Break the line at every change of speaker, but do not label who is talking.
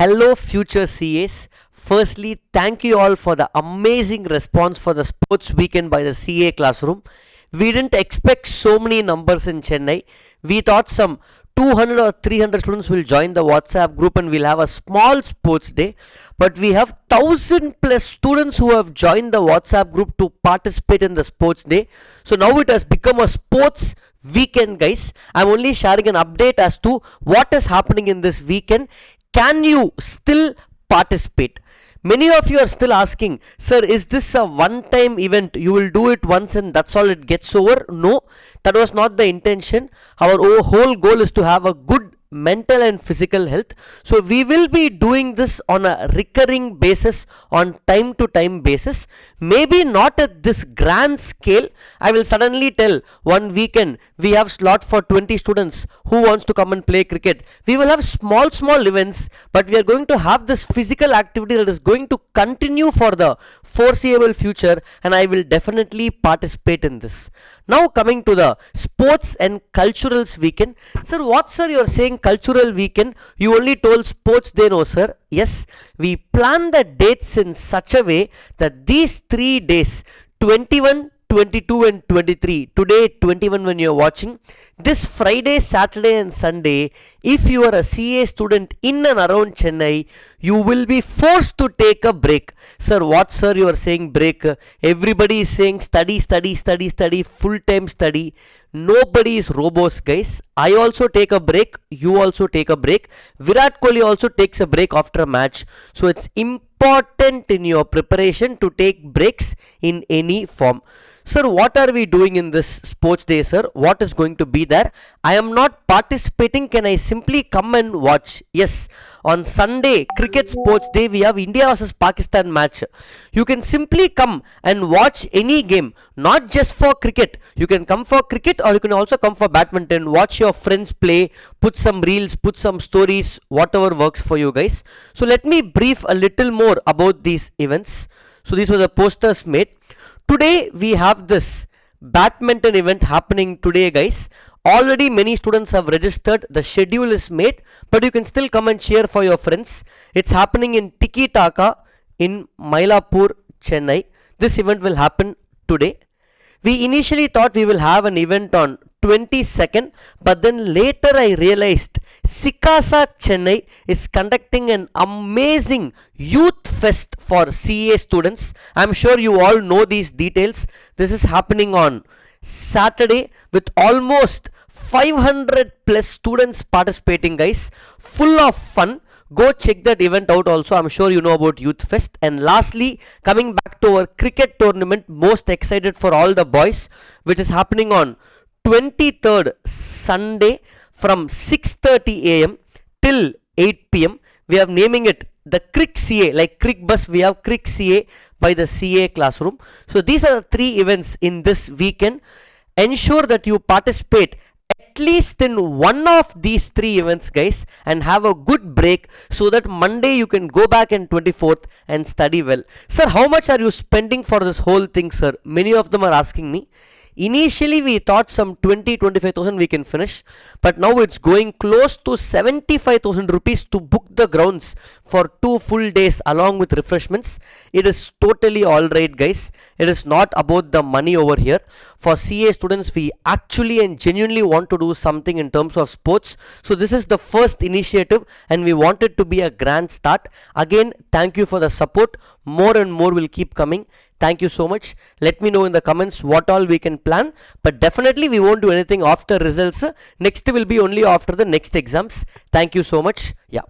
Hello, future CAs. Firstly, thank you all for the amazing response for the sports weekend by the CA classroom. We didn't expect so many numbers in Chennai. We thought some 200 or 300 students will join the WhatsApp group and we'll have a small sports day. But we have 1000 plus students who have joined the WhatsApp group to participate in the sports day. So now it has become a sports weekend, guys. I'm only sharing an update as to what is happening in this weekend. Can you still participate? Many of you are still asking, sir, is this a one time event? You will do it once and that's all, it gets over? No, that was not the intention. Our whole goal is to have a good mental and physical health. So we will be doing this on a recurring basis, on time to time basis. Maybe not at this grand scale. I will suddenly tell one weekend we have slot for 20 students who wants to come and play cricket. We will have small events, but we are going to have this physical activity that is going to continue for the foreseeable future, and I will definitely participate in this. Now coming to the sports and culturals weekend. Sir, what sir you are saying cultural weekend? You only told sports day. No sir. Yes, we plan the dates in such a way that these 3 days, 21, 22 and 23, today 21 when you are watching, this Friday, Saturday and Sunday, if you are a CA student in and around Chennai, you will be forced to take a break. Sir, what sir you are saying break? Everybody is saying study, full time study. Nobody is robos, guys. I also take a break, you also take a break. Virat Kohli also takes a break after a match. So it's important in your preparation to take breaks in any form. Sir, what are we doing in this sports day, sir? What is going to be there? I am not participating. Can I simply come and watch? Yes, on Sunday, cricket sports day, we have India versus Pakistan match. You can simply come and watch any game, not just for cricket. You can come for cricket or you can also come for badminton. Watch your friends play, put some reels, put some stories, whatever works for you guys. So let me brief a little more about these events. So these were the posters made. Today we have this badminton event happening today, guys. Already many students have registered. The schedule is made, but you can still come and cheer for your friends. It's happening in Tiki Taka in Mylapore, Chennai. This event will happen today. We initially thought we will have an event on 22nd, but then later I realized Sikasa Chennai is conducting an amazing youth fest for CA students. I'm sure you all know these details. This is happening on Saturday with almost 500 plus students participating, guys. Full of fun. Go check that event out also. I'm sure you know about Youth Fest. And lastly, coming back to our cricket tournament, most excited for all the boys, which is happening on 23rd Sunday from 6:30 a.m. till 8 p.m. We are naming it the Crick CA, like Crick Bus, we have Crick CA by the CA classroom. So these are the 3 events in this weekend. Ensure that you participate at least in one of these 3 events, guys, and have a good break so that Monday you can go back on 24th and study well. Sir, how much are you spending for this whole thing, sir? Many of them are asking me. Initially we thought some 20-25,000 we can finish, but now it's going close to 75,000 rupees to book the grounds for 2 full days along with refreshments. It is totally alright, guys. It is not about the money over here. For CA students, we actually and genuinely want to do something in terms of sports. So this is the first initiative and we want it to be a grand start. Again, thank you for the support. More and more will keep coming. Thank you so much. Let me know in the comments what all we can plan, but definitely we won't do anything after results. Next will be only after the next exams. Thank you so much. Yeah.